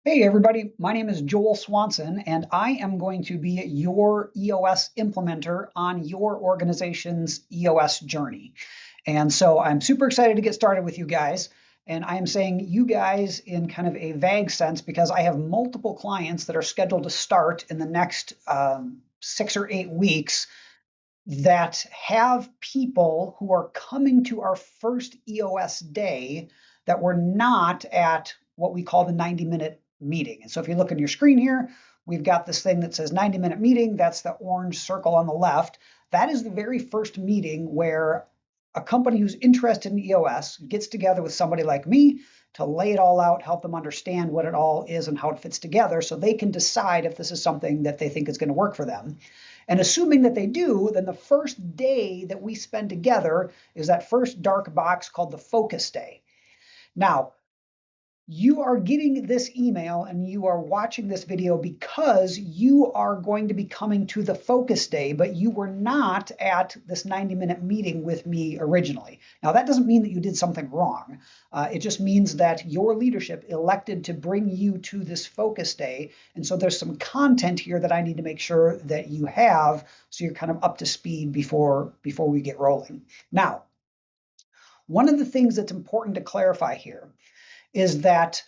Hey everybody, my name is Joel Swanson, and I am going to be your EOS implementer on your organization's EOS journey. And so I'm super excited to get started with you guys. And I am saying you guys in kind of a vague sense because I have multiple clients that are scheduled to start in the next 6 or 8 weeks that have people who are coming to our first EOS day that were not at what we call the 90-minute meeting. And so if you look on your screen here, we've got this thing that says 90-minute meeting. That's the orange circle on the left. That is the very first meeting where a company who's interested in EOS gets together with somebody like me to lay it all out, help them understand what it all is and how it fits together so they can decide if this is something that they think is going to work for them. And assuming that they do, then the first day that we spend together is that first dark box called the focus day. Now, you are getting this email and you are watching this video because you are going to be coming to the focus day, but you were not at this 90-minute meeting with me originally. Now, that doesn't mean that you did something wrong. It just means that your leadership elected to bring you to this focus day. And so there's some content here that I need to make sure that you have so you're kind of up to speed before we get rolling. Now, one of the things that's important to clarify here is that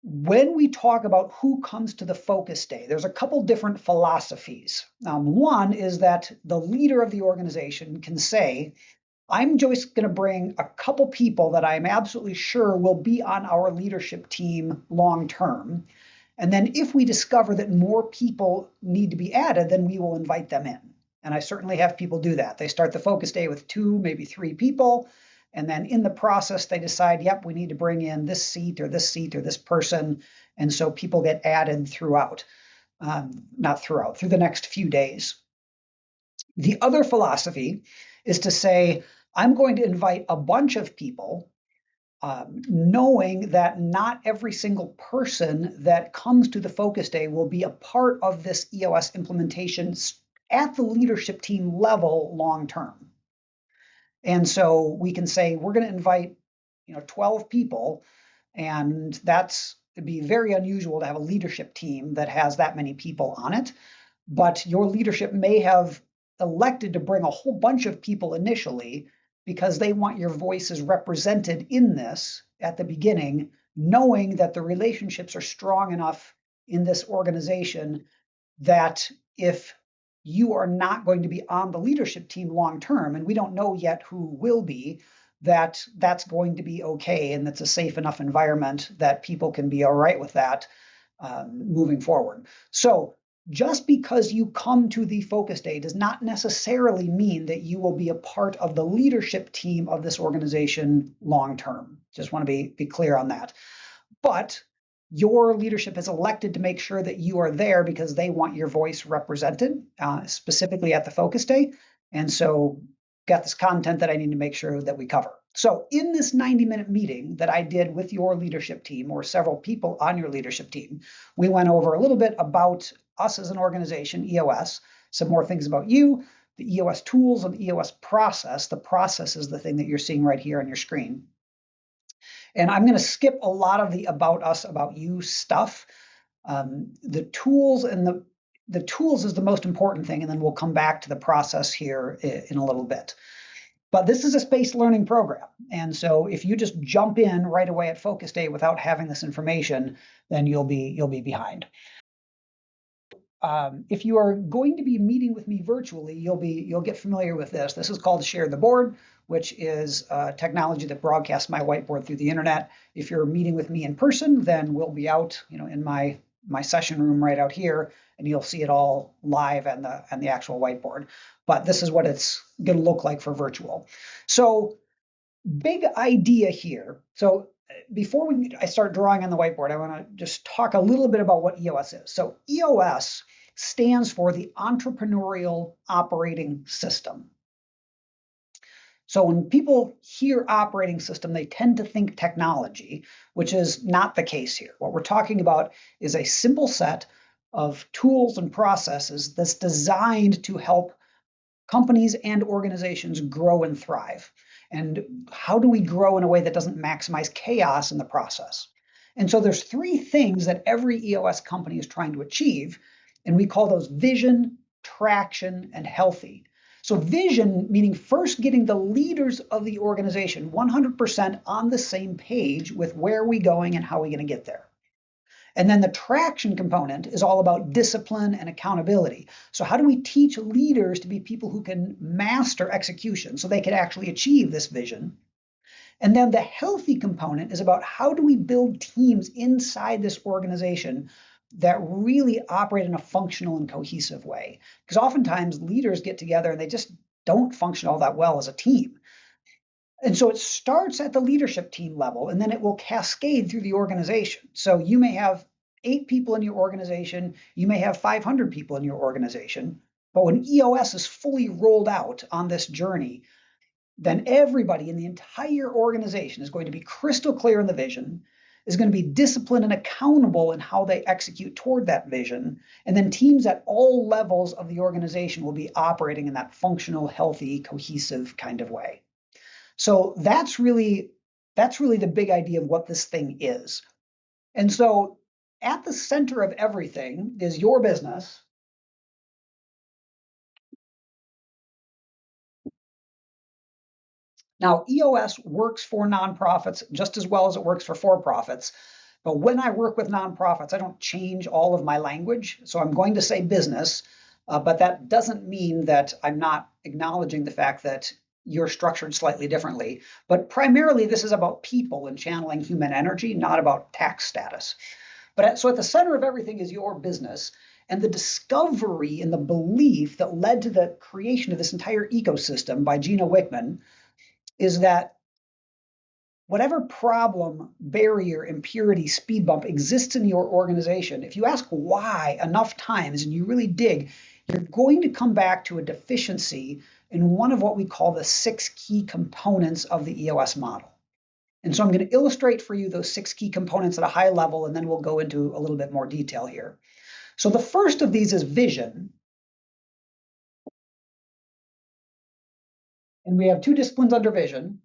when we talk about who comes to the focus day, there's a couple different philosophies. One is that the leader of the organization can say, I'm just going to bring a couple people that I'm absolutely sure will be on our leadership team long term. And then if we discover that more people need to be added, then we will invite them in. And I certainly have people do that. They start the focus day with 2, maybe 3 people. And then in the process, they decide, yep, we need to bring in this seat or this person. And so people get added throughout, not throughout, through the next few days. The other philosophy is to say, I'm going to invite a bunch of people, knowing that not every single person that comes to the focus day will be a part of this EOS implementation at the leadership team level long term. And so we can say we're going to invite 12 people, and that's it'd be very unusual to have a leadership team that has that many people on it. But your leadership may have elected to bring a whole bunch of people initially because they want your voices represented in this at the beginning, knowing that the relationships are strong enough in this organization that if you are not going to be on the leadership team long term, and we don't know yet who will be, that's going to be okay, and that's a safe enough environment that people can be all right with that moving forward. So just because you come to the focus day does not necessarily mean that you will be a part of the leadership team of this organization long term. Just want to be clear on that. But your leadership has elected to make sure that you are there because they want your voice represented, specifically at the focus day. And so got this content that I need to make sure that we cover. So in this 90-minute meeting that I did with your leadership team or several people on your leadership team, we went over a little bit about us as an organization, EOS, some more things about you, the EOS tools and the EOS process. The process is the thing that you're seeing right here on your screen. And I'm going to skip a lot of the about us, about you stuff. The tools and the tools is the most important thing, and then we'll come back to the process here in a little bit. But this is a spaced learning program. And so if you just jump in right away at focus day without having this information, then you'll be behind. If you are going to be meeting with me virtually, you'll get familiar with this. This is called Share the Board, which is technology that broadcasts my whiteboard through the internet. If you're meeting with me in person, then we'll be out, in my session room right out here, and you'll see it all live and the actual whiteboard. But this is what it's going to look like for virtual. So big idea here. So before I start drawing on the whiteboard, I want to just talk a little bit about what EOS is. So EOS stands for the Entrepreneurial Operating System. So when people hear operating system, they tend to think technology, which is not the case here. What we're talking about is a simple set of tools and processes that's designed to help companies and organizations grow and thrive. And how do we grow in a way that doesn't maximize chaos in the process? And so there's three things that every EOS company is trying to achieve, and we call those vision, traction, and healthy. So vision, meaning first getting the leaders of the organization 100% on the same page with where are we going and how are we going to get there. And then the traction component is all about discipline and accountability. So how do we teach leaders to be people who can master execution so they can actually achieve this vision? And then the healthy component is about how do we build teams inside this organization that really operate in a functional and cohesive way? Because oftentimes leaders get together and they just don't function all that well as a team. And so it starts at the leadership team level and then it will cascade through the organization. So you may have 8 people in your organization, you may have 500 people in your organization, but when EOS is fully rolled out on this journey, then everybody in the entire organization is going to be crystal clear in the vision, is going to be disciplined and accountable in how they execute toward that vision. And then teams at all levels of the organization will be operating in that functional, healthy, cohesive kind of way. So that's really the big idea of what this thing is. And so at the center of everything is your business. Now, EOS works for nonprofits just as well as it works for for-profits. But when I work with nonprofits, I don't change all of my language. So I'm going to say business, but that doesn't mean that I'm not acknowledging the fact that you're structured slightly differently. But primarily, this is about people and channeling human energy, not about tax status. So at the center of everything is your business. And the discovery and the belief that led to the creation of this entire ecosystem by Gina Wickman is that whatever problem, barrier, impurity, speed bump exists in your organization, if you ask why enough times and you really dig, you're going to come back to a deficiency in one of what we call the 6 key components of the EOS model. And so I'm going to illustrate for you those 6 key components at a high level, and then we'll go into a little bit more detail here. So the first of these is vision. And we have 2 disciplines under vision.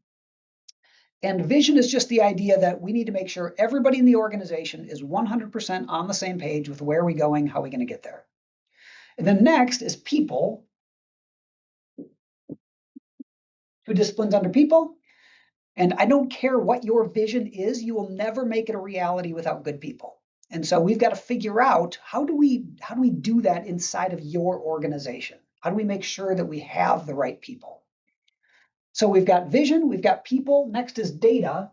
And vision is just the idea that we need to make sure everybody in the organization is 100% on the same page with where are we going, how are we going to get there. And then next is people. 2 disciplines under people. And I don't care what your vision is, you will never make it a reality without good people. And so we've got to figure out how do we do that inside of your organization? How do we make sure that we have the right people? So we've got vision, we've got people. Next is data.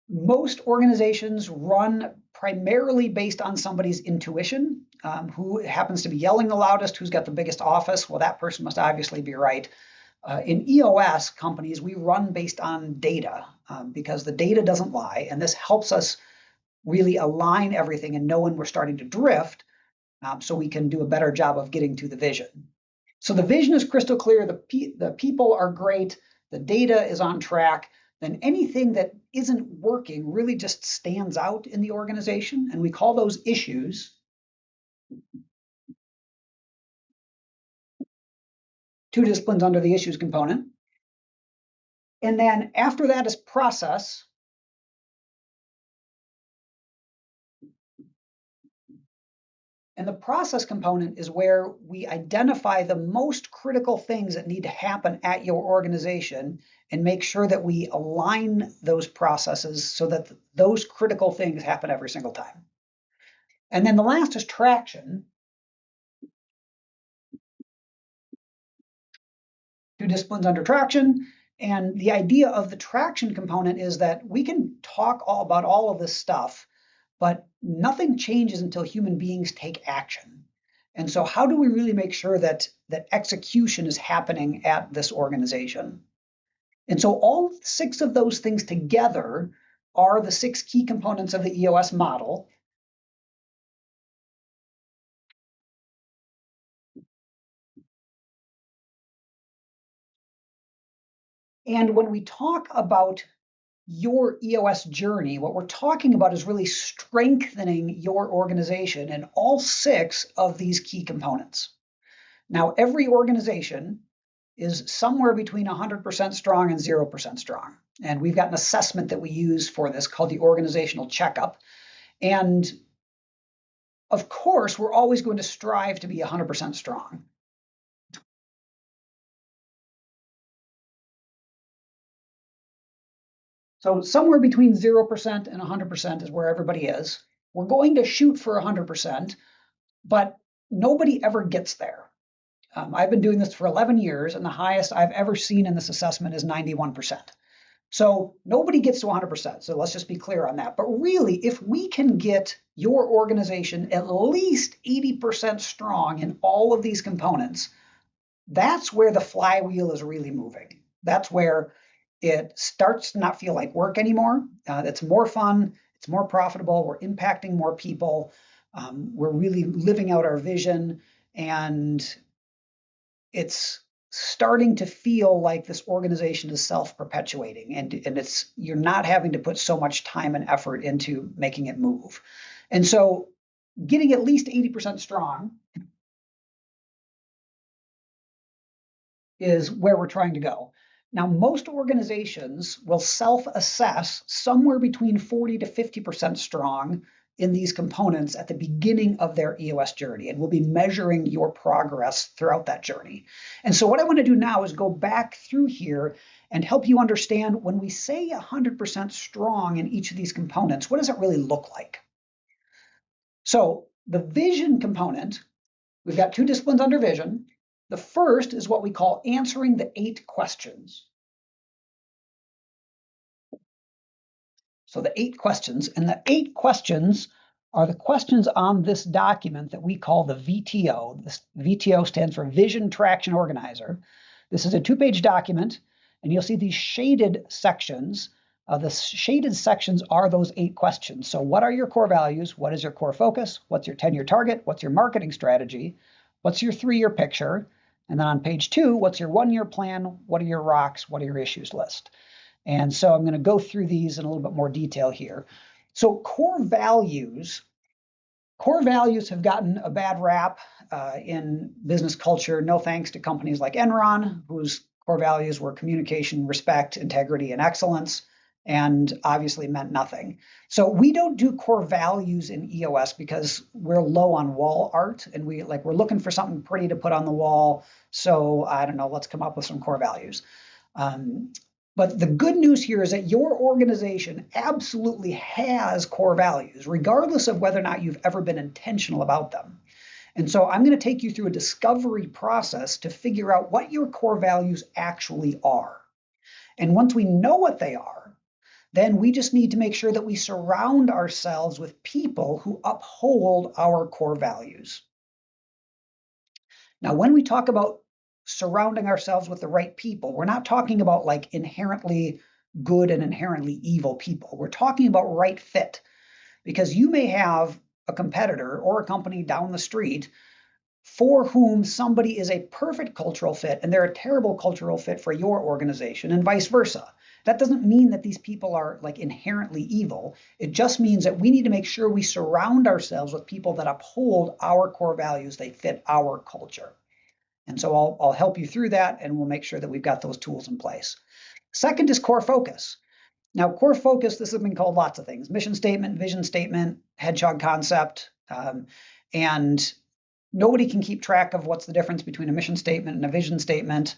Most organizations run primarily based on somebody's intuition. Who happens to be yelling the loudest, who's got the biggest office? Well, that person must obviously be right. In EOS companies, we run based on data because the data doesn't lie. And this helps us really align everything and know when we're starting to drift so we can do a better job of getting to the vision. So the vision is crystal clear. The people are great. The data is on track. Then anything that isn't working really just stands out in the organization. And we call those issues. 2 disciplines under the issues component. And then after that is process. And the process component is where we identify the most critical things that need to happen at your organization and make sure that we align those processes so that those critical things happen every single time. And then the last is traction. 2 disciplines under traction. And the idea of the traction component is that we can talk about all of this stuff, but nothing changes until human beings take action. And so how do we really make sure that execution is happening at this organization? And so all 6 of those things together are the 6 key components of the EOS model. And when we talk about your EOS journey, what we're talking about is really strengthening your organization in all 6 of these key components. Now, every organization is somewhere between 100% strong and 0% strong. And we've got an assessment that we use for this called the organizational checkup. And of course, we're always going to strive to be 100% strong. So somewhere between 0% and 100% is where everybody is. We're going to shoot for 100%, but nobody ever gets there. I've been doing this for 11 years, and the highest I've ever seen in this assessment is 91%. So nobody gets to 100%. So let's just be clear on that. But really, if we can get your organization at least 80% strong in all of these components, that's where the flywheel is really moving. That's where it starts to not feel like work anymore. It's more fun. It's more profitable. We're impacting more people. We're really living out our vision. And it's starting to feel like this organization is self-perpetuating, and it's you're not having to put so much time and effort into making it move. And so getting at least 80% strong is where we're trying to go. Now, most organizations will self-assess somewhere between 40 to 50% strong in these components at the beginning of their EOS journey, and we'll be measuring your progress throughout that journey. And so what I want to do now is go back through here and help you understand when we say 100% strong in each of these components, what does it really look like? So the vision component, we've got two disciplines under vision. The first is what we call answering the 8 questions. So the 8 questions, and the 8 questions are the questions on this document that we call the VTO. This VTO stands for Vision Traction Organizer. This is a 2-page document, and you'll see these shaded sections. The shaded sections are those 8 questions. So what are your core values? What is your core focus? What's your 10-year target? What's your marketing strategy? What's your 3-year picture? And then on page 2, what's your 1-year plan? What are your rocks? What are your issues list? And so I'm going to go through these in a little bit more detail here. So core values have gotten a bad rap in business culture. No thanks to companies like Enron, whose core values were communication, respect, integrity, and excellence, and obviously meant nothing. So we don't do core values in EOS because we're low on wall art, and we're looking for something pretty to put on the wall. So I don't know, let's come up with some core values. But the good news here is that your organization absolutely has core values, regardless of whether or not you've ever been intentional about them. And so I'm going to take you through a discovery process to figure out what your core values actually are. And once we know what they are, then we just need to make sure that we surround ourselves with people who uphold our core values. Now, when we talk about surrounding ourselves with the right people, we're not talking about like inherently good and inherently evil people. We're talking about right fit, because you may have a competitor or a company down the street for whom somebody is a perfect cultural fit and they're a terrible cultural fit for your organization, and vice versa. That doesn't mean that these people are like inherently evil. It just means that we need to make sure we surround ourselves with people that uphold our core values. They fit our culture. And so I'll help you through that, and we'll make sure that we've got those tools in place. Second is core focus. Now, core focus, this has been called lots of things: mission statement, vision statement, hedgehog concept. And nobody can keep track of what's the difference between a mission statement and a vision statement.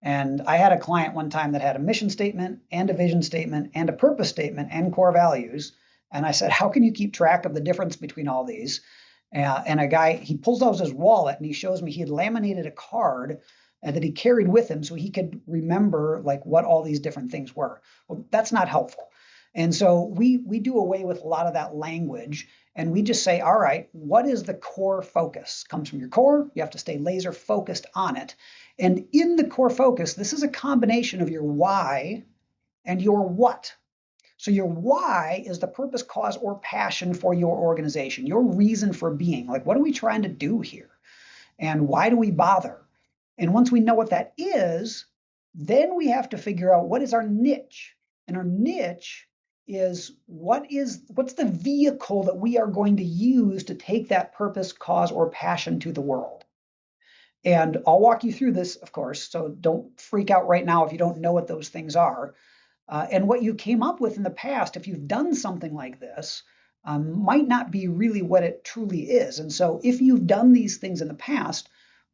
And I had a client one time that had a mission statement and a vision statement and a purpose statement and core values. And I said, how can you keep track of the difference between all these? And a guy, he pulls out his wallet and he shows me he had laminated a card that he carried with him so he could remember like what all these different things were. Well, that's not helpful. And so we do away with a lot of that language, and we just say, all right, what is the core focus? Comes from your core. You have to stay laser focused on it. And in the core focus, this is a combination of your why and your what. So your why is the purpose, cause, or passion for your organization, your reason for being. Like, what are we trying to do here? And why do we bother? And once we know what that is, then we have to figure out what is our niche. And our niche is what's the vehicle that we are going to use to take that purpose, cause, or passion to the world. And I'll walk you through this, of course, so don't freak out right now if you don't know what those things are. And what you came up with in the past, if you've done something like this, might not be really what it truly is. And so if you've done these things in the past,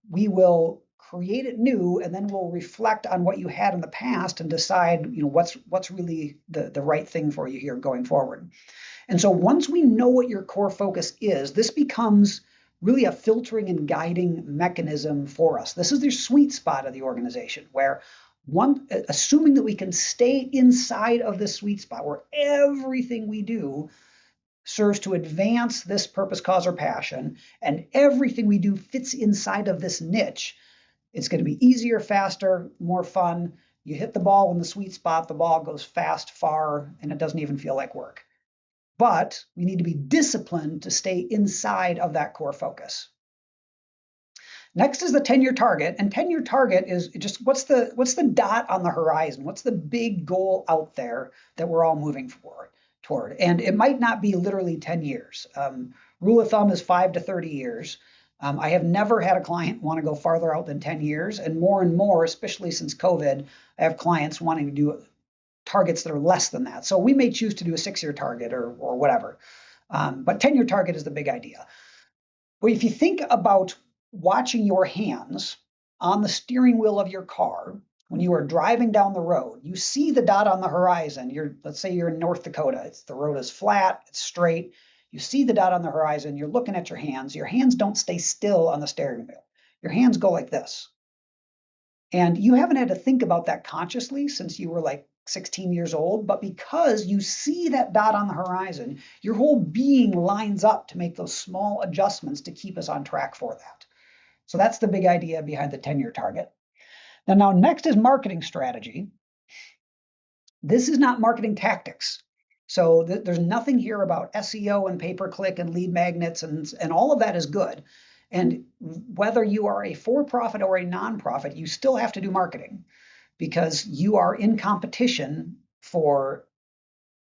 we will create it new, and then we'll reflect on what you had in the past and decide, what's really the right thing for you here going forward. And so once we know what your core focus is, this becomes really a filtering and guiding mechanism for us. This is the sweet spot of the organization where assuming that we can stay inside of this sweet spot where everything we do serves to advance this purpose, cause, or passion, and everything we do fits inside of this niche, it's going to be easier, faster, more fun. You hit the ball in the sweet spot, the ball goes fast, far, and it doesn't even feel like work. But we need to be disciplined to stay inside of that core focus. Next is the 10-year target, and 10-year target is just what's the dot on the horizon? What's the big goal out there that we're all moving toward? And it might not be literally 10 years. Rule of thumb is 5 to 30 years. I have never had a client want to go farther out than 10 years, and more, especially since COVID, I have clients wanting to do targets that are less than that. So we may choose to do a 6-year target or whatever. But 10-year target is the big idea. Well, if you think about watching your hands on the steering wheel of your car when you are driving down the road, you see the dot on the horizon. Let's say you're in North Dakota. The road is flat, it's straight. You see the dot on the horizon. You're looking at your hands. Your hands don't stay still on the steering wheel. Your hands go like this. And you haven't had to think about that consciously since you were like 16 years old, but because you see that dot on the horizon, your whole being lines up to make those small adjustments to keep us on track for that. So that's the big idea behind the 10-year target. Now, next is marketing strategy. This is not marketing tactics. So there's nothing here about SEO and pay-per-click and lead magnets, and all of that is good. And whether you are a for-profit or a nonprofit, you still have to do marketing because you are in competition for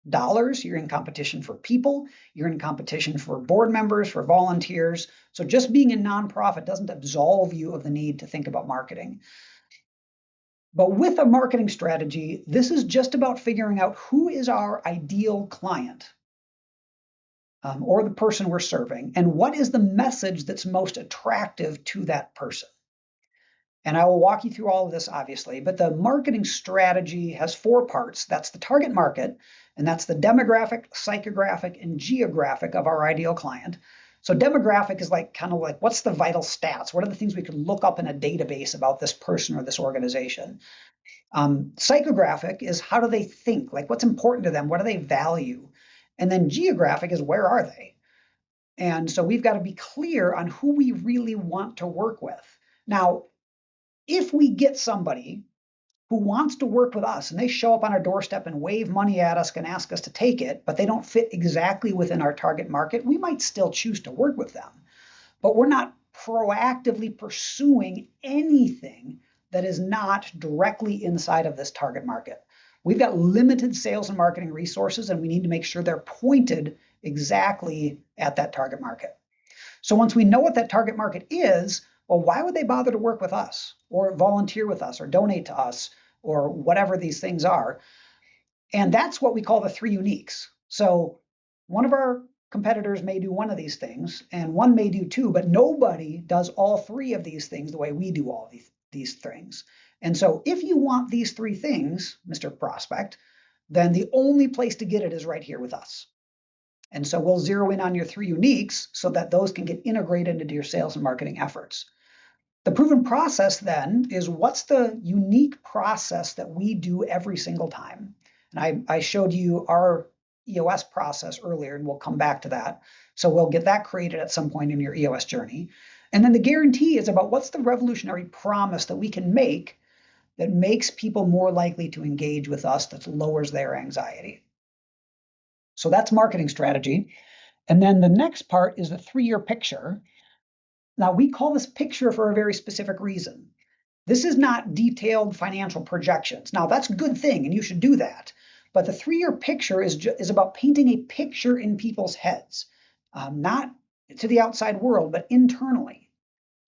dollars, you're in competition for people, you're in competition for board members, for volunteers. So just being a nonprofit doesn't absolve you of the need to think about marketing. But with a marketing strategy, this is just about figuring out who is our ideal client or the person we're serving, and what is the message that's most attractive to that person. And I will walk you through all of this, obviously, but the marketing strategy has 4 parts. That's the target market, and that's the demographic, psychographic, and geographic of our ideal client. So demographic is kind of like what's the vital stats? What are the things we could look up in a database about this person or this organization? Psychographic is how do they think? Like what's important to them? What do they value? And then geographic is where are they? And so we've got to be clear on who we really want to work with. Now, if we get somebody who wants to work with us and they show up on our doorstep and wave money at us and ask us to take it, but they don't fit exactly within our target market, we might still choose to work with them. But we're not proactively pursuing anything that is not directly inside of this target market. We've got limited sales and marketing resources, and we need to make sure they're pointed exactly at that target market. So once we know what that target market is, well, why would they bother to work with us or volunteer with us or donate to us or whatever these things are? And that's what we call the 3 uniques. So one of our competitors may do one of these things and one may do 2, but nobody does all 3 of these things the way we do all these things. And so if you want these 3 things, Mr. Prospect, then the only place to get it is right here with us. And so we'll zero in on your 3 uniques so that those can get integrated into your sales and marketing efforts. The proven process then is what's the unique process that we do every single time. And I showed you our EOS process earlier, and we'll come back to that. So we'll get that created at some point in your EOS journey. And then the guarantee is about what's the revolutionary promise that we can make that makes people more likely to engage with us, that lowers their anxiety. So that's marketing strategy. And then the next part is the 3-year picture. Now, we call this picture for a very specific reason. This is not detailed financial projections. Now, that's a good thing, and you should do that. But the 3-year picture is about painting a picture in people's heads, not to the outside world, but internally.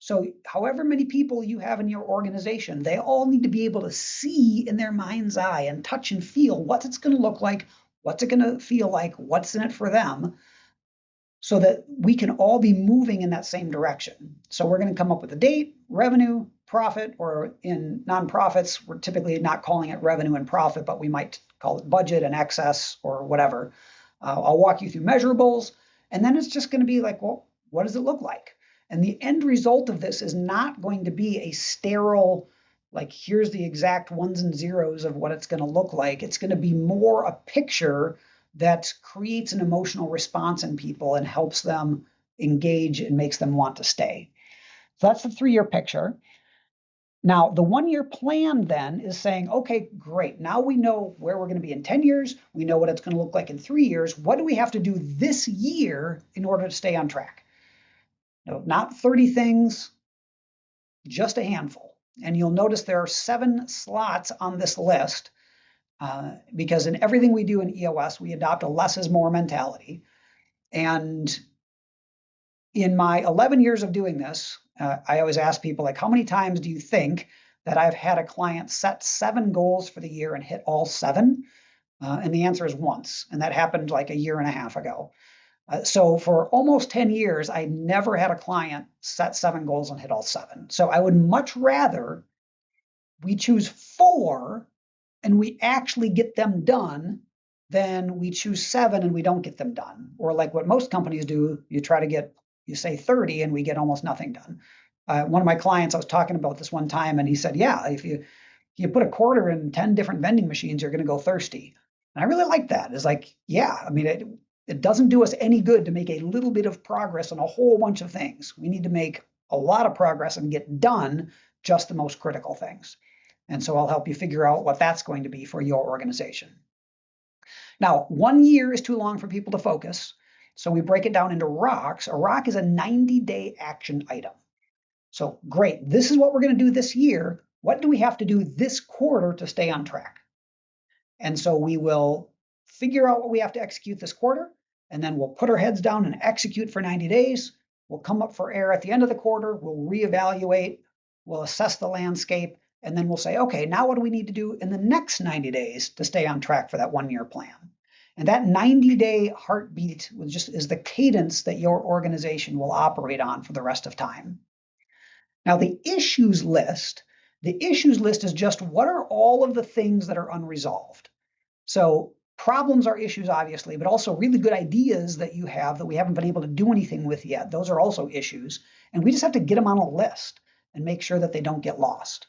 So however many people you have in your organization, they all need to be able to see in their mind's eye and touch and feel what it's going to look like, what's it going to feel like, what's in it for them, so that we can all be moving in that same direction. So we're going to come up with a date, revenue, profit, or in nonprofits, we're typically not calling it revenue and profit, but we might call it budget and excess or whatever. I'll walk you through measurables, and then it's just going to be like, well, what does it look like? And the end result of this is not going to be a sterile, like, here's the exact ones and zeros of what it's going to look like. It's going to be more a picture that creates an emotional response in people and helps them engage and makes them want to stay. So that's the 3-year picture. Now, the 1-year plan then is saying, okay, great. Now we know where we're going to be in 10 years. We know what it's going to look like in 3 years. What do we have to do this year in order to stay on track? No, not 30 things, just a handful. And you'll notice there are 7 slots on this list because in everything we do in EOS, we adopt a less is more mentality. And in my 11 years of doing this, I always ask people, like, how many times do you think that I've had a client set 7 goals for the year and hit all 7? And the answer is once. And that happened like a year and a half ago. So for almost 10 years, I never had a client set 7 goals and hit all 7. So I would much rather we choose 4 and we actually get them done than we choose 7 and we don't get them done. Or like what most companies do, you say 30 and we get almost nothing done. One of my clients, I was talking about this one time, and he said, yeah, if you put a quarter in 10 different vending machines, you're going to go thirsty. And I really like that. It's like, yeah, I mean, it doesn't do us any good to make a little bit of progress on a whole bunch of things. We need to make a lot of progress and get done just the most critical things. And so I'll help you figure out what that's going to be for your organization. Now, 1 year is too long for people to focus. So we break it down into rocks. A rock is a 90-day action item. So great, this is what we're going to do this year. What do we have to do this quarter to stay on track? And so we will figure out what we have to execute this quarter, and then we'll put our heads down and execute for 90 days. We'll come up for air at the end of the quarter. We'll reevaluate. We'll assess the landscape. And then we'll say, okay, now what do we need to do in the next 90 days to stay on track for that 1-year plan? And that 90-day heartbeat is the cadence that your organization will operate on for the rest of time. Now, the issues list is just what are all of the things that are unresolved. So problems are issues, obviously, but also really good ideas that you have that we haven't been able to do anything with yet. Those are also issues. And we just have to get them on a list and make sure that they don't get lost.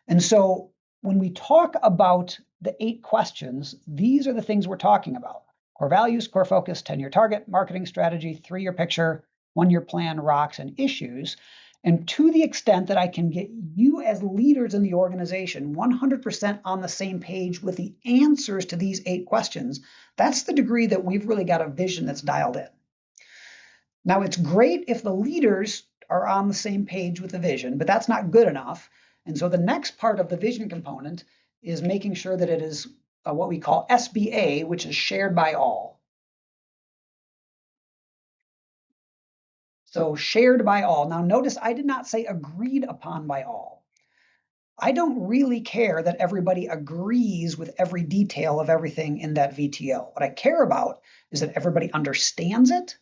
And so when we talk about the 8 questions, these are the things we're talking about: core values, core focus, 10-year target, marketing strategy, 3-year picture, 1-year plan, rocks, and issues. And to the extent that I can get you as leaders in the organization 100% on the same page with the answers to these 8 questions, that's the degree that we've really got a vision that's dialed in. Now, it's great if the leaders are on the same page with the vision, but that's not good enough. And so the next part of the vision component is making sure that it is what we call SBA, which is shared by all. So shared by all. Now notice I did not say agreed upon by all. I don't really care that everybody agrees with every detail of everything in that VTO. What I care about is that everybody understands it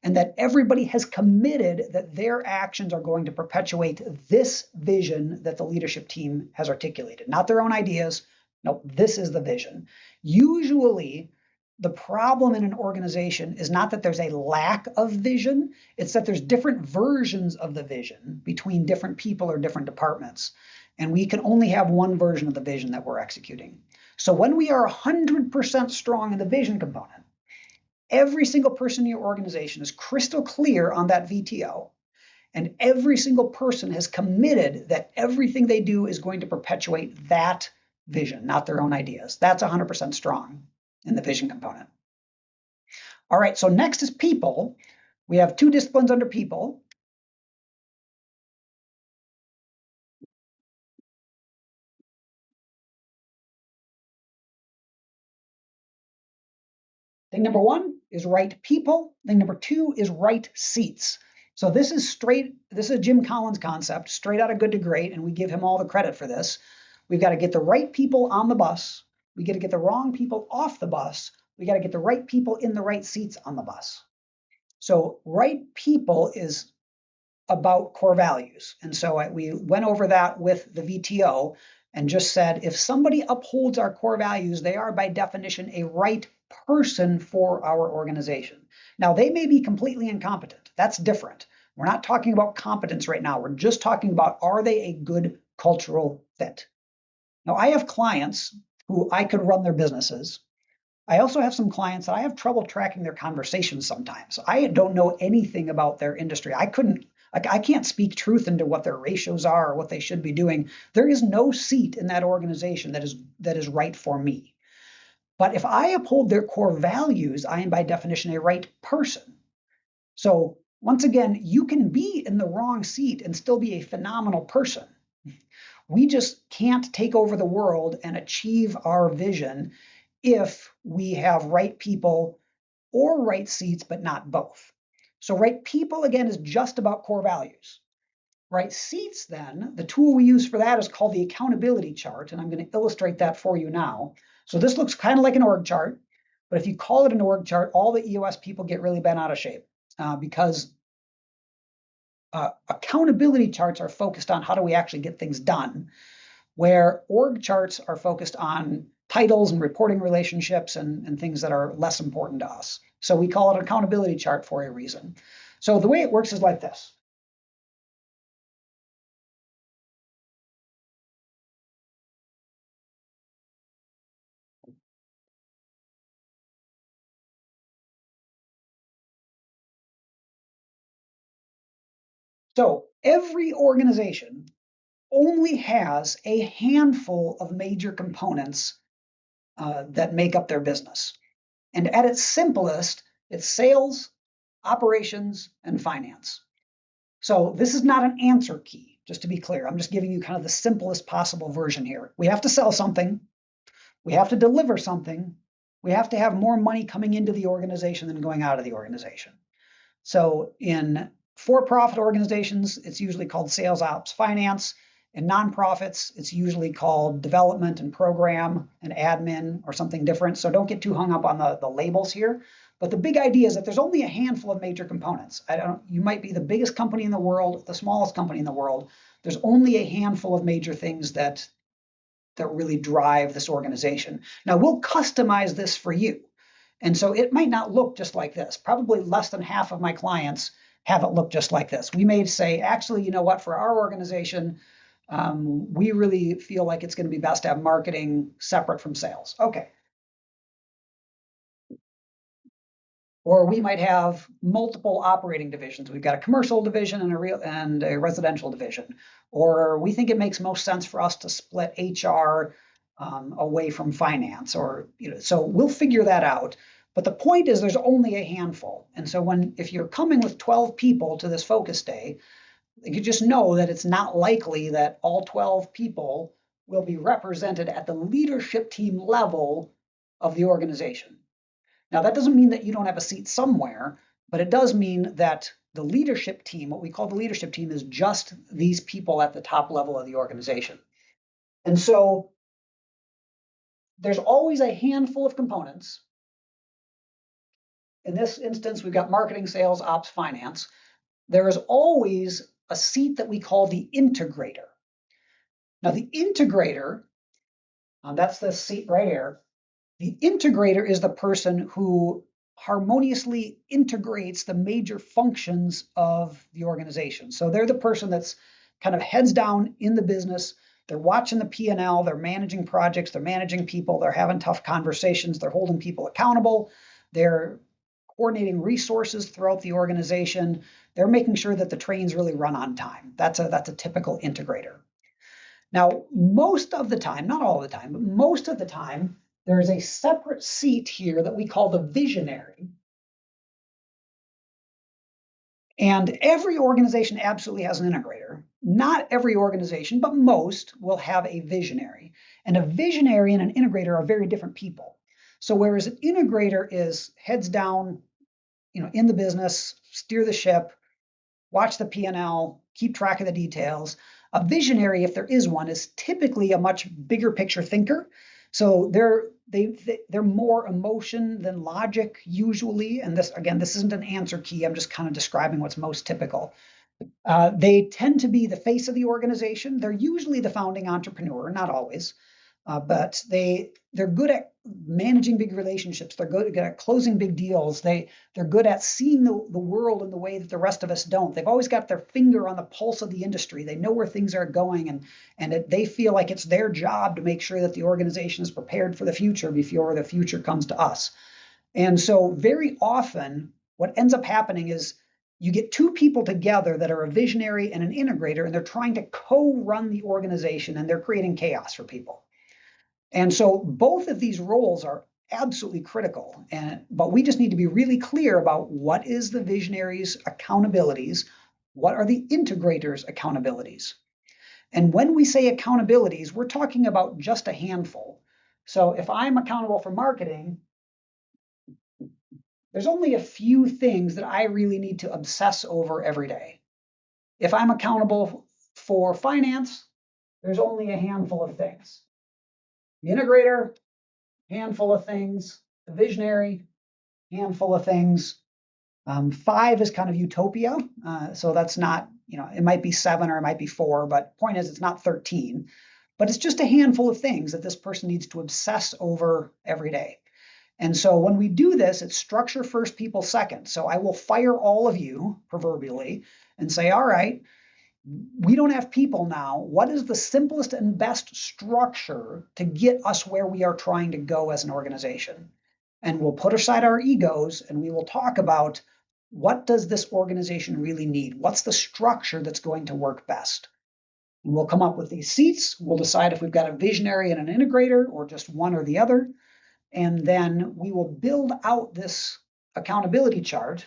and that everybody has committed that their actions are going to perpetuate this vision that the leadership team has articulated, not their own ideas. No, this is the vision. Usually, the problem in an organization is not that there's a lack of vision, it's that there's different versions of the vision between different people or different departments. And we can only have one version of the vision that we're executing. So when we are 100% strong in the vision component, every single person in your organization is crystal clear on that VTO, and every single person has committed that everything they do is going to perpetuate that vision, not their own ideas. That's 100% strong in the vision component. All right, so next is people. We have 2 disciplines under people. Thing number 1 is right people. Thing number 2 is right seats. So this is a Jim Collins concept, straight out of Good to Great, and we give him all the credit for this. We've got to get the right people on the bus. We got to get the wrong people off the bus. We got to get the right people in the right seats on the bus. So right people is about core values. And so we went over that with the VTO and just said if somebody upholds our core values, they are by definition a right person for our organization. Now, they may be completely incompetent. That's different. We're not talking about competence right now. We're just talking about are they a good cultural fit? Now, I have clients who I could run their businesses. I also have some clients that I have trouble tracking their conversations sometimes. I don't know anything about their industry. I can't speak truth into what their ratios are or what they should be doing. There is no seat in that organization that is right for me. But if I uphold their core values, I am by definition a right person. So once again, you can be in the wrong seat and still be a phenomenal person. We just can't take over the world and achieve our vision if we have right people or right seats, but not both. So right people, again, is just about core values. Right seats, then, the tool we use for that is called the accountability chart, and I'm going to illustrate that for you now. So this looks kind of like an org chart, but if you call it an org chart, all the EOS people get really bent out of shape because accountability charts are focused on how do we actually get things done, where org charts are focused on titles and reporting relationships and things that are less important to us. So we call it an accountability chart for a reason. So the way it works is like this. So every organization only has a handful of major components that make up their business. And at its simplest, it's sales, operations, and finance. So this is not an answer key, just to be clear. I'm just giving you kind of the simplest possible version here. We have to sell something. We have to deliver something. We have to have more money coming into the organization than going out of the organization. So in for-profit organizations, it's usually called sales ops finance. In nonprofits, it's usually called development and program and admin or something different. So don't get too hung up on the labels here. But the big idea is that there's only a handful of major components. You might be the biggest company in the world, the smallest company in the world. There's only a handful of major things that really drive this organization. Now we'll customize this for you. And so it might not look just like this. Probably less than half of my clients have it look just like this. We may say, actually, you know what, for our organization, we really feel like it's going to be best to have marketing separate from sales. Okay. Or we might have multiple operating divisions. We've got a commercial division and a residential division. Or we think it makes most sense for us to split HR away from finance. Or so we'll figure that out. But the point is, there's only a handful. And so if you're coming with 12 people to this focus day, you just know that it's not likely that all 12 people will be represented at the leadership team level of the organization. Now, that doesn't mean that you don't have a seat somewhere, but it does mean that the leadership team, what we call the leadership team, is just these people at the top level of the organization. And so there's always a handful of components. In this instance, we've got marketing, sales, ops, finance. There is always a seat that we call the integrator. Now, the integrator, that's the seat right here. The integrator is the person who harmoniously integrates the major functions of the organization. So they're the person that's kind of heads down in the business. They're watching the P&L, they're managing projects, they're managing people, they're having tough conversations, they're holding people accountable, they're coordinating resources throughout the organization, they're making sure that the trains really run on time. That's a typical integrator. Now, most of the time, not all the time, but most of the time, there is a separate seat here that we call the visionary. And every organization absolutely has an integrator. Not every organization, but most will have a visionary. And a visionary and an integrator are very different people. So whereas an integrator is heads down, in the business, steer the ship, watch the P&L, keep track of the details. A visionary, if there is one, is typically a much bigger picture thinker. So they're more emotion than logic usually. And this again, this isn't an answer key. I'm just kind of describing what's most typical. They tend to be the face of the organization. They're usually the founding entrepreneur, not always, but they're good at managing big relationships. They're good at closing big deals. They're good at seeing the world in the way that the rest of us don't. They've always got their finger on the pulse of the industry. They know where things are going, and they feel like it's their job to make sure that the organization is prepared for the future before the future comes to us. And so very often, what ends up happening is you get two people together that are a visionary and an integrator, and they're trying to co-run the organization, and they're creating chaos for people. And so both of these roles are absolutely critical. But we just need to be really clear about what is the visionary's accountabilities, what are the integrators' accountabilities. And when we say accountabilities, we're talking about just a handful. So if I'm accountable for marketing, there's only a few things that I really need to obsess over every day. If I'm accountable for finance, there's only a handful of things. The integrator, handful of things. The visionary, handful of things. Five is kind of utopia. So that's not, it might be seven or it might be four, but point is it's not 13. But it's just a handful of things that this person needs to obsess over every day. And so when we do this, it's structure first, people second. So I will fire all of you, proverbially, and say, all right, we don't have people now. What is the simplest and best structure to get us where we are trying to go as an organization? And we'll put aside our egos and we will talk about what does this organization really need? What's the structure that's going to work best? And we'll come up with these seats. We'll decide if we've got a visionary and an integrator or just one or the other. And then we will build out this accountability chart.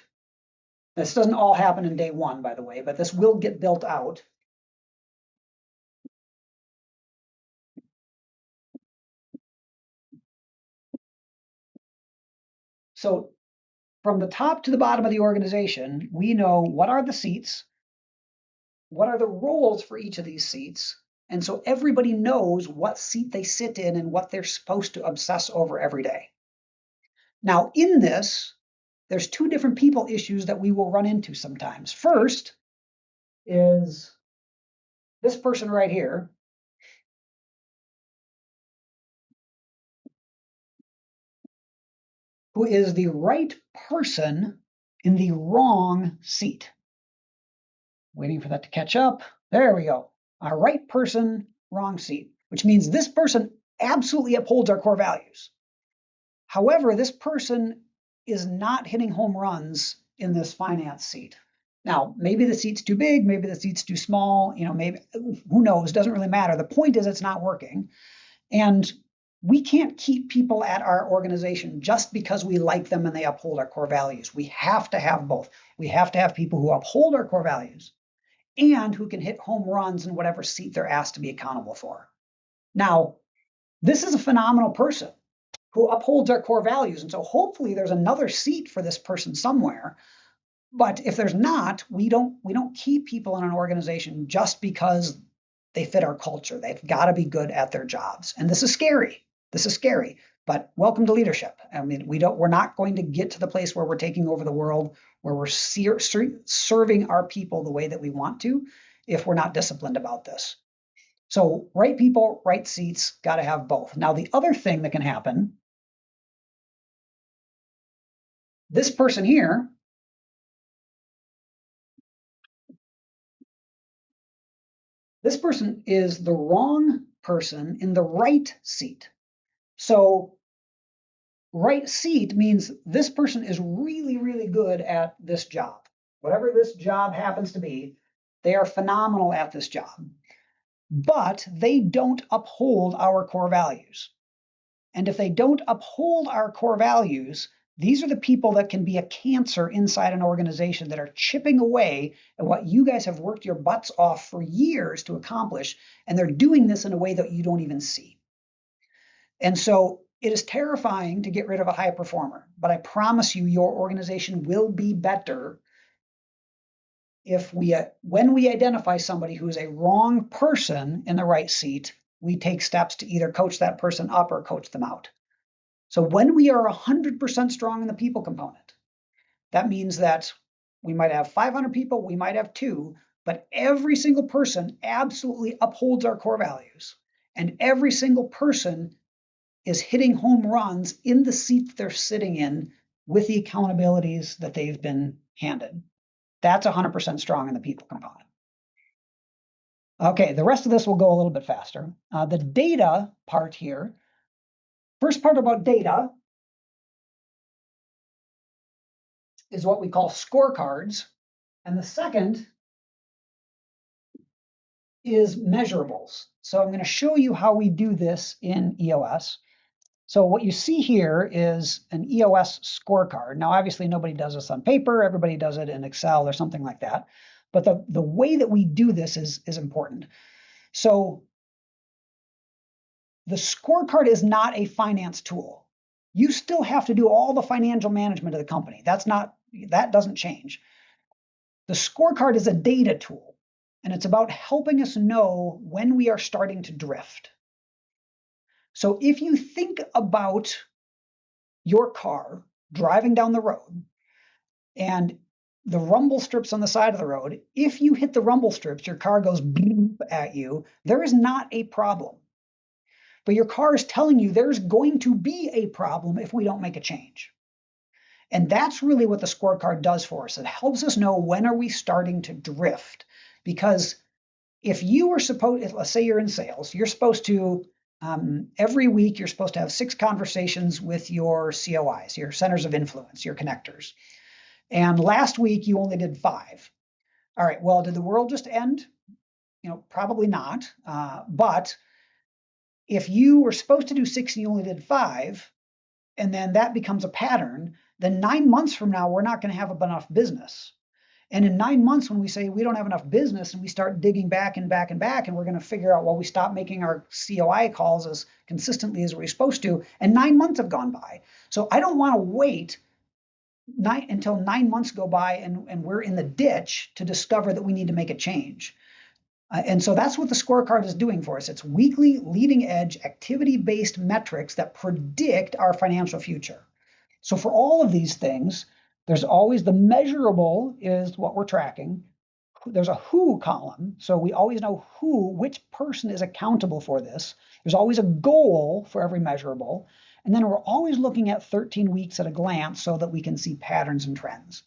This doesn't all happen in day one, by the way, but this will get built out. So from the top to the bottom of the organization, we know what are the seats, what are the roles for each of these seats. And so everybody knows what seat they sit in and what they're supposed to obsess over every day. Now, in this, there's two different people issues that we will run into sometimes. First is this person right here, who is the right person in the wrong seat. Waiting for that to catch up. There we go. Our right person, wrong seat, which means this person absolutely upholds our core values. However, this person is not hitting home runs in this finance seat. Now, maybe the seat's too big, maybe the seat's too small, maybe who knows, doesn't really matter. The point is it's not working. And we can't keep people at our organization just because we like them and they uphold our core values. We have to have both. We have to have people who uphold our core values and who can hit home runs in whatever seat they're asked to be accountable for. Now, this is a phenomenal person who upholds our core values. And so hopefully there's another seat for this person somewhere. But if there's not, we don't keep people in an organization just because they fit our culture. They've got to be good at their jobs. And this is scary. This is scary. But welcome to leadership. I mean, we're not going to get to the place where we're taking over the world, where we're serving our people the way that we want to, if we're not disciplined about this. So right people, right seats, got to have both. Now, the other thing that can happen, this person here, this person is the wrong person in the right seat. So right seat means this person is really, really good at this job. Whatever this job happens to be, they are phenomenal at this job. But they don't uphold our core values. And if they don't uphold our core values, these are the people that can be a cancer inside an organization that are chipping away at what you guys have worked your butts off for years to accomplish. And they're doing this in a way that you don't even see. And so it is terrifying to get rid of a high performer, but I promise you, your organization will be better when we identify somebody who's a wrong person in the right seat, we take steps to either coach that person up or coach them out. So when we are 100% strong in the people component, that means that we might have 500 people, we might have two, but every single person absolutely upholds our core values. And every single person is hitting home runs in the seat they're sitting in with the accountabilities that they've been handed. That's 100% strong in the people component. Okay, the rest of this will go a little bit faster. The data part here, first part about data is what we call scorecards. And the second is measurables. So I'm going to show you how we do this in EOS. So what you see here is an EOS scorecard. Now, obviously, nobody does this on paper. Everybody does it in Excel or something like that. But the way that we do this is important. So the scorecard is not a finance tool. You still have to do all the financial management of the company. That doesn't change. The scorecard is a data tool, and it's about helping us know when we are starting to drift. So if you think about your car driving down the road and the rumble strips on the side of the road, if you hit the rumble strips, your car goes beep at you, there is not a problem. But your car is telling you there's going to be a problem if we don't make a change. And that's really what the scorecard does for us. It helps us know when are we starting to drift. Because if you were supposed, let's say you're in sales, you're supposed to, every week, you're supposed to have 6 conversations with your COIs, your centers of influence, your connectors. And last week you only did 5. All right, well, did the world just end? Probably not. But if you were supposed to do 6 and you only did 5, and then that becomes a pattern, then 9 months from now, we're not going to have enough business. And in 9 months, when we say we don't have enough business and we start digging back and back and back, and we're going to figure out, well, we stop making our COI calls as consistently as we're supposed to, and 9 months have gone by. So I don't want to wait until 9 months go by and we're in the ditch to discover that we need to make a change. And so that's what the scorecard is doing for us. It's weekly, leading edge, activity-based metrics that predict our financial future. So for all of these things, there's always the measurable is what we're tracking. There's a who column. So we always know which person is accountable for this. There's always a goal for every measurable. And then we're always looking at 13 weeks at a glance so that we can see patterns and trends.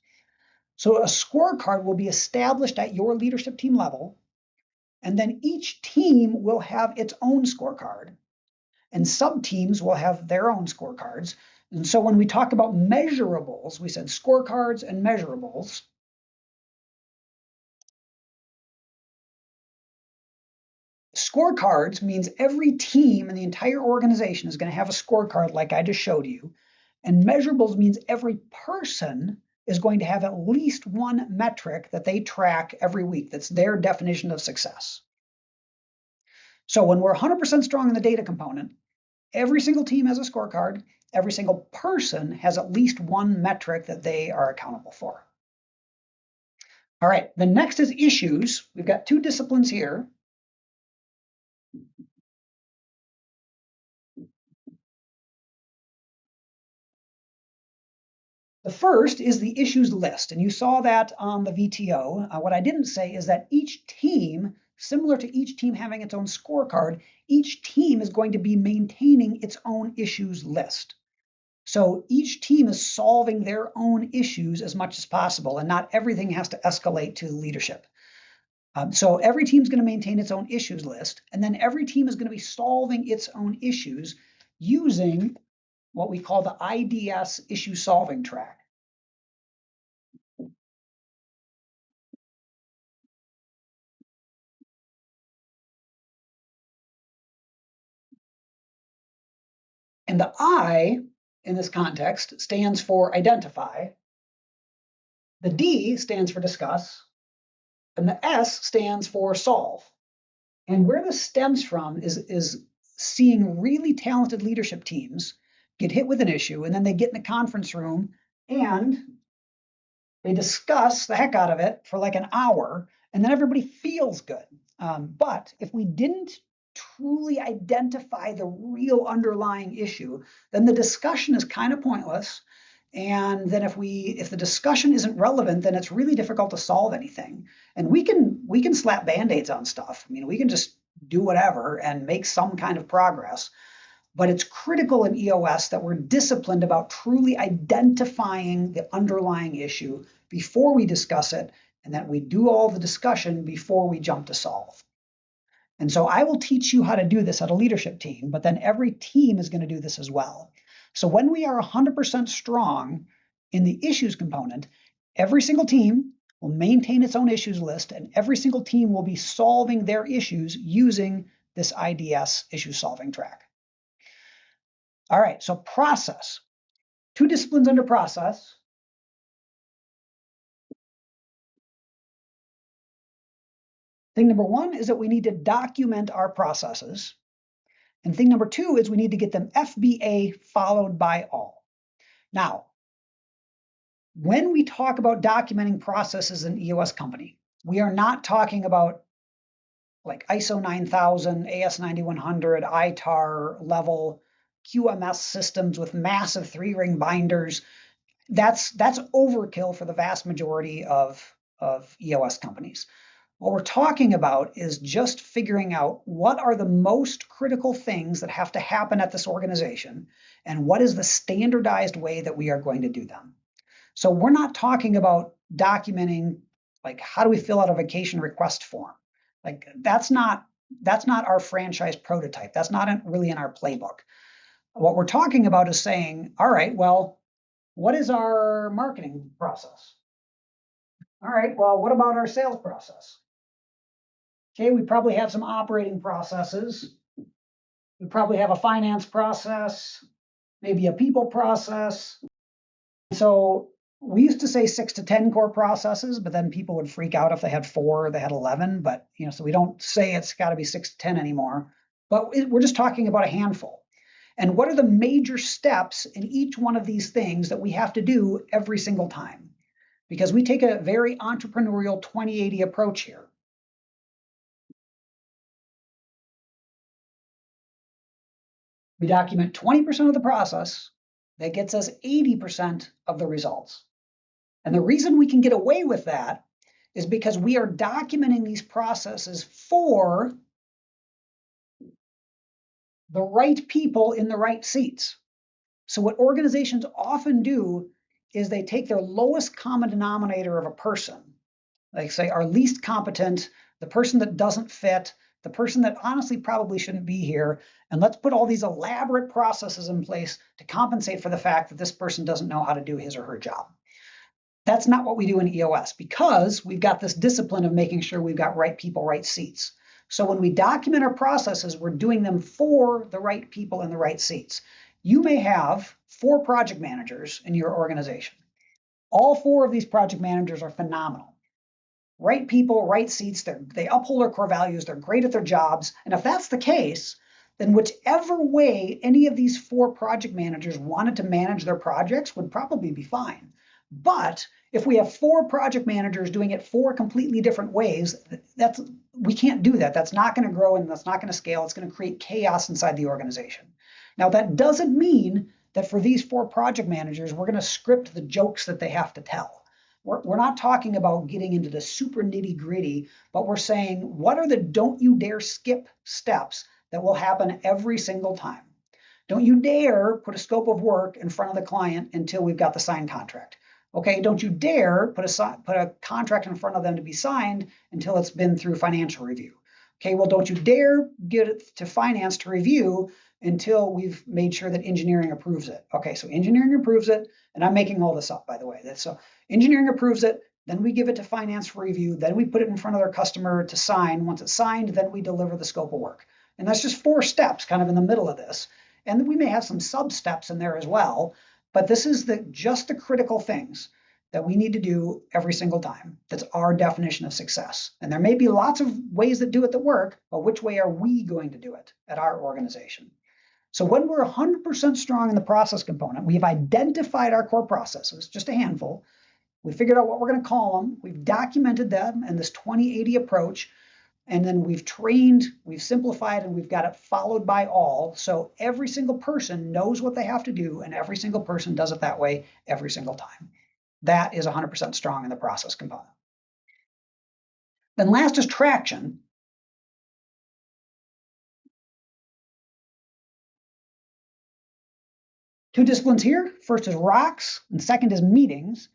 So a scorecard will be established at your leadership team level. And then each team will have its own scorecard, and sub-teams will have their own scorecards. And so when we talk about measurables, we said scorecards and measurables. Scorecards means every team in the entire organization is going to have a scorecard like I just showed you. And measurables means every person is going to have at least one metric that they track every week. That's their definition of success. So when we're 100% strong in the data component, every single team has a scorecard. Every single person has at least one metric that they are accountable for. All right, the next is issues. We've got 2 disciplines here. The first is the issues list, and you saw that on the VTO. What I didn't say is that each team, similar to each team having its own scorecard, each team is going to be maintaining its own issues list. So each team is solving their own issues as much as possible, and not everything has to escalate to leadership. So every team is going to maintain its own issues list, and then every team is going to be solving its own issues using what we call the IDS issue solving track. And the I in this context stands for identify. The D stands for discuss, and the S stands for solve. And where this stems from is seeing really talented leadership teams get hit with an issue, and then they get in the conference room and They discuss the heck out of it for like an hour, and then everybody feels good. But if we didn't truly identify the real underlying issue, then the discussion is kind of pointless. And then if the discussion isn't relevant, then it's really difficult to solve anything. And we can slap band-aids on stuff. I mean, we can just do whatever and make some kind of progress. But it's critical in EOS that we're disciplined about truly identifying the underlying issue before we discuss it, and that we do all the discussion before we jump to solve. And so I will teach you how to do this at a leadership team, but then every team is going to do this as well. So when we are 100% strong in the issues component, every single team will maintain its own issues list, and every single team will be solving their issues using this IDS issue solving track. All right, so process. Two disciplines under process. Thing number one is that we need to document our processes. And thing number two is we need to get them FBA followed by all. Now, when we talk about documenting processes in EOS company, we are not talking about like ISO 9000, AS 9100, ITAR level QMS systems with massive 3-ring binders. That's overkill for the vast majority of EOS companies. What we're talking about is just figuring out what are the most critical things that have to happen at this organization, and what is the standardized way that we are going to do them. So we're not talking about documenting like how do we fill out a vacation request form. Like that's not our franchise prototype. That's not really in our playbook. What we're talking about is saying, all right, well, what is our marketing process? All right, well, what about our sales process? Okay, we probably have some operating processes. We probably have a finance process, maybe a people process. So we used to say 6 to 10 core processes, but then people would freak out if they had 4 or they had 11. But so we don't say it's got to be 6 to 10 anymore. But we're just talking about a handful. And what are the major steps in each one of these things that we have to do every single time? Because we take a very entrepreneurial 20/80 approach here. We document 20% of the process that gets us 80% of the results. And the reason we can get away with that is because we are documenting these processes for the right people in the right seats. So what organizations often do is they take their lowest common denominator of a person, like say our least competent, the person that doesn't fit, the person that honestly probably shouldn't be here, and let's put all these elaborate processes in place to compensate for the fact that this person doesn't know how to do his or her job. That's not what we do in EOS because we've got this discipline of making sure we've got right people, right seats. So when we document our processes, we're doing them for the right people in the right seats. You may have 4 project managers in your organization. All 4 of these project managers are phenomenal. Right people, right seats, they uphold our core values, they're great at their jobs. And if that's the case, then whichever way any of these 4 project managers wanted to manage their projects would probably be fine. But if we have 4 project managers doing it 4 completely different ways, we can't do that. That's not going to grow and that's not going to scale. It's going to create chaos inside the organization. Now, that doesn't mean that for these 4 project managers, we're going to script the jokes that they have to tell. We're not talking about getting into the super nitty gritty, but we're saying, what are the don't you dare skip steps that will happen every single time? Don't you dare put a scope of work in front of the client until we've got the signed contract. Okay, don't you dare put a contract in front of them to be signed until it's been through financial review. Okay, well, don't you dare get it to finance to review until we've made sure that engineering approves it. Okay, so engineering approves it, and I'm making all this up, by the way. So engineering approves it, then we give it to finance for review, then we put it in front of their customer to sign. Once it's signed, then we deliver the scope of work. And that's just 4 steps kind of in the middle of this. And we may have some sub steps in there as well, but this is just the critical things that we need to do every single time. That's our definition of success. And there may be lots of ways that do it that work, but which way are we going to do it at our organization? So when we're 100% strong in the process component, we've identified our core processes, just a handful, We figured out what we're going to call them. We've documented them in this 20/80 approach. And then we've trained, we've simplified, and we've got it followed by all. So every single person knows what they have to do, and every single person does it that way every single time. That is 100% strong in the process component. Then last is traction. Two disciplines here. First is rocks, and second is meetings.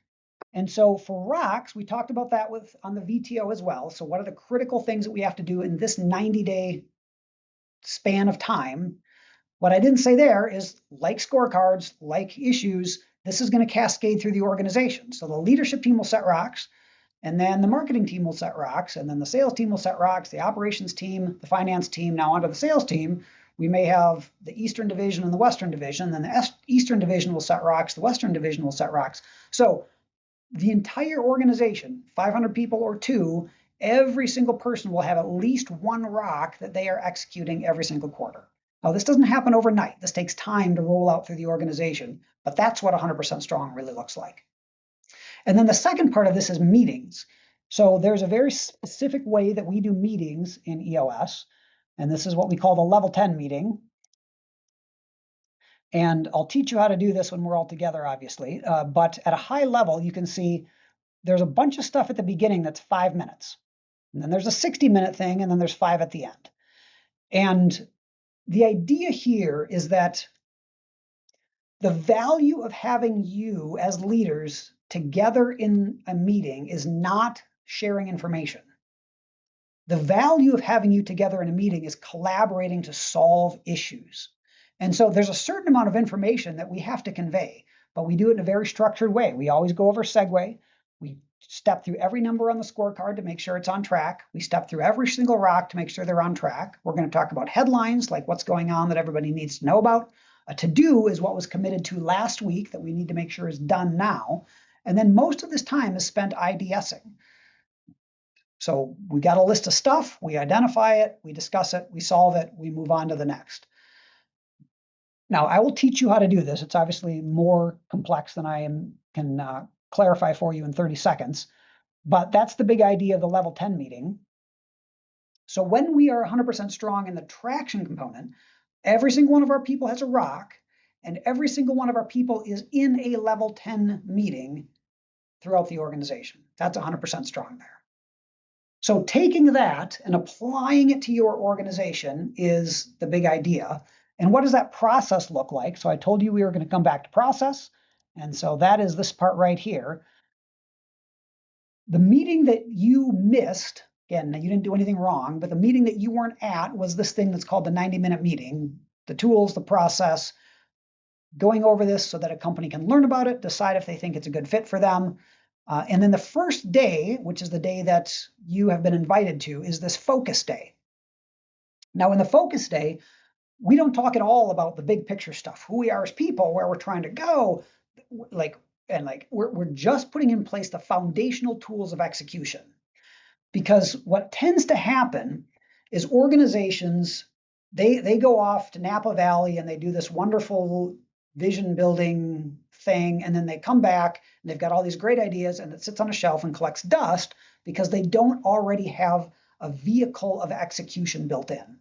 And so for rocks, we talked about that on the VTO as well. So what are the critical things that we have to do in this 90-day span of time? What I didn't say there is, like scorecards, like issues, this is going to cascade through the organization. So the leadership team will set rocks, and then the marketing team will set rocks, and then the sales team will set rocks, the operations team, the finance team. Now onto the sales team, we may have the Eastern Division and the Western Division. Then the Eastern Division will set rocks, the Western Division will set rocks. So the entire organization, 500 people or two, every single person will have at least one rock that they are executing every single quarter. Now, this doesn't happen overnight. This takes time to roll out through the organization, but that's what 100% strong really looks like. And then the second part of this is meetings. So there's a very specific way that we do meetings in EOS, and this is what we call the level 10 meeting. And I'll teach you how to do this when we're all together, obviously. But at a high level, you can see there's a bunch of stuff at the beginning that's 5 minutes. And then there's a 60-minute thing, and then there's 5 at the end. And the idea here is that the value of having you as leaders together in a meeting is not sharing information. The value of having you together in a meeting is collaborating to solve issues. And so there's a certain amount of information that we have to convey, but we do it in a very structured way. We always go over segue. We step through every number on the scorecard to make sure it's on track. We step through every single rock to make sure they're on track. We're going to talk about headlines, like what's going on that everybody needs to know about. A to-do is what was committed to last week that we need to make sure is done now. And then most of this time is spent IDSing. So we got a list of stuff, we identify it, we discuss it, we solve it, we move on to the next. Now, I will teach you how to do this. It's obviously more complex than I can clarify for you in 30 seconds, but that's the big idea of the level 10 meeting. So when we are 100% strong in the traction component, every single one of our people has a rock, and every single one of our people is in a level 10 meeting throughout the organization. That's 100% strong there. So taking that and applying it to your organization is the big idea. And what does that process look like? So I told you we were going to come back to process. And so that is this part right here. The meeting that you missed, again, you didn't do anything wrong, but the meeting that you weren't at was this thing that's called the 90-minute meeting. The tools, the process, going over this so that a company can learn about it, decide if they think it's a good fit for them. And then the first day, which is the day that you have been invited to, is this focus day. Now, in the focus day, we don't talk at all about the big picture stuff, who we are as people, where we're trying to go, we're just putting in place the foundational tools of execution. Because what tends to happen is organizations, they go off to Napa Valley and they do this wonderful vision building thing, and then they come back and they've got all these great ideas, and it sits on a shelf and collects dust because they don't already have a vehicle of execution built in.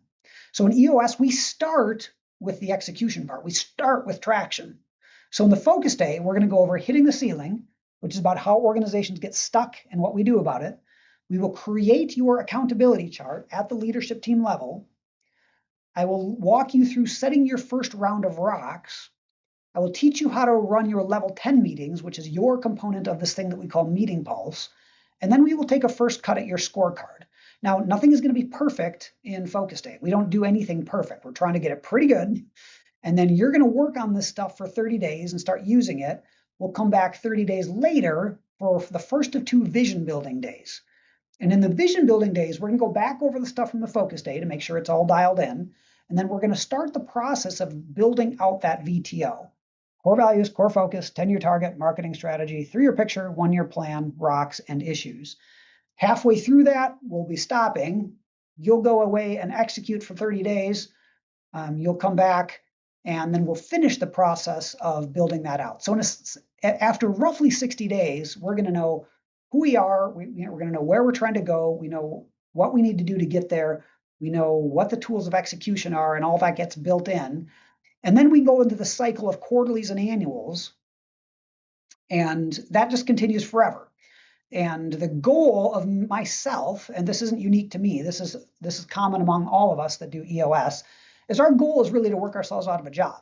So in EOS, we start with the execution part. We start with traction. So in the focus day, we're going to go over hitting the ceiling, which is about how organizations get stuck and what we do about it. We will create your accountability chart at the leadership team level. I will walk you through setting your first round of rocks. I will teach you how to run your level 10 meetings, which is your component of this thing that we call Meeting Pulse. And then we will take a first cut at your scorecard. Now, nothing is going to be perfect in Focus Day. We don't do anything perfect. We're trying to get it pretty good. And then you're going to work on this stuff for 30 days and start using it. We'll come back 30 days later for the first of 2 vision building days. And in the vision building days, we're going to go back over the stuff from the Focus Day to make sure it's all dialed in. And then we're going to start the process of building out that VTO. Core values, core focus, 10-year target, marketing strategy, 3-year picture, 1-year plan, rocks, and issues. Halfway through that, we'll be stopping. You'll go away and execute for 30 days. You'll come back, and then we'll finish the process of building that out. So after roughly 60 days, we're going to know who we are. We're going to know where we're trying to go. We know what we need to do to get there. We know what the tools of execution are, and all that gets built in. And then we go into the cycle of quarterlies and annuals, and that just continues forever. And the goal of myself, and this isn't unique to me, this is common among all of us that do EOS, is our goal is really to work ourselves out of a job.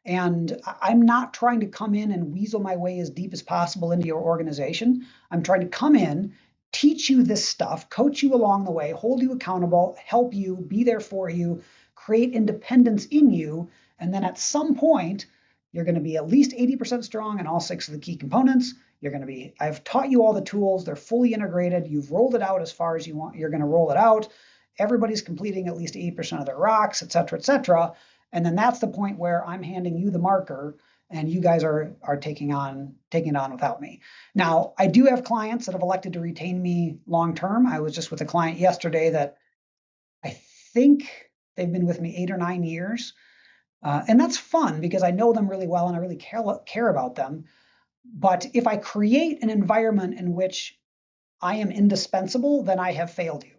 And I'm not trying to come in and weasel my way as deep as possible into your organization. I'm trying to come in, teach you this stuff, coach you along the way, hold you accountable, help you, be there for you, create independence in you. And then at some point, you're going to be at least 80% strong in all 6 of the key components. I've taught you all the tools. They're fully integrated. You've rolled it out as far as you want. You're going to roll it out. Everybody's completing at least 80% of their rocks, et cetera, et cetera. And then that's the point where I'm handing you the marker and you guys are taking it on without me. Now, I do have clients that have elected to retain me long term. I was just with a client yesterday that I think they've been with me 8 or 9 years. And that's fun because I know them really well and I really care about them. But if I create an environment in which I am indispensable, then I have failed you.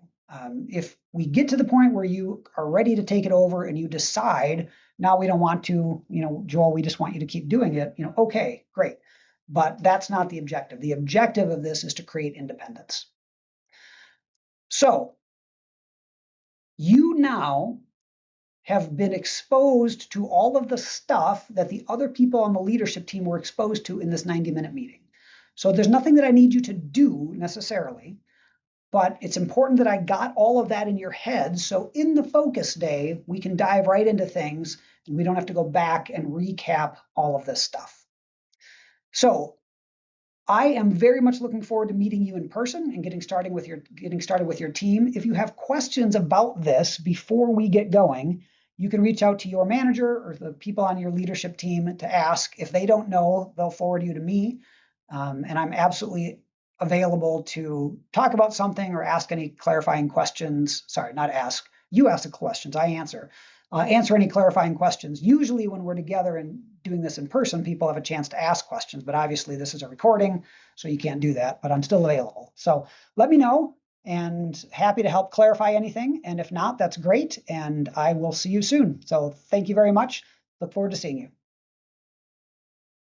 If we get to the point where you are ready to take it over and you decide, now we don't want to, Joel, we just want you to keep doing it, okay, great. But that's not the objective. The objective of this is to create independence. So you now have been exposed to all of the stuff that the other people on the leadership team were exposed to in this 90-minute meeting. So there's nothing that I need you to do necessarily. But it's important that I got all of that in your head. So in the focus day, we can dive right into things and we don't have to go back and recap all of this stuff. So I am very much looking forward to meeting you in person and getting started with your team. If you have questions about this before we get going, you can reach out to your manager or the people on your leadership team to ask. If they don't know, they'll forward you to me. And I'm absolutely available to talk about something or ask any clarifying questions. Sorry, not ask. You ask the questions, I answer. Answer any clarifying questions. Usually when we're together and doing this in person, people have a chance to ask questions, but obviously this is a recording, so you can't do that, but I'm still available. So let me know and happy to help clarify anything. And if not, that's great. And I will see you soon. So thank you very much. Look forward to seeing you.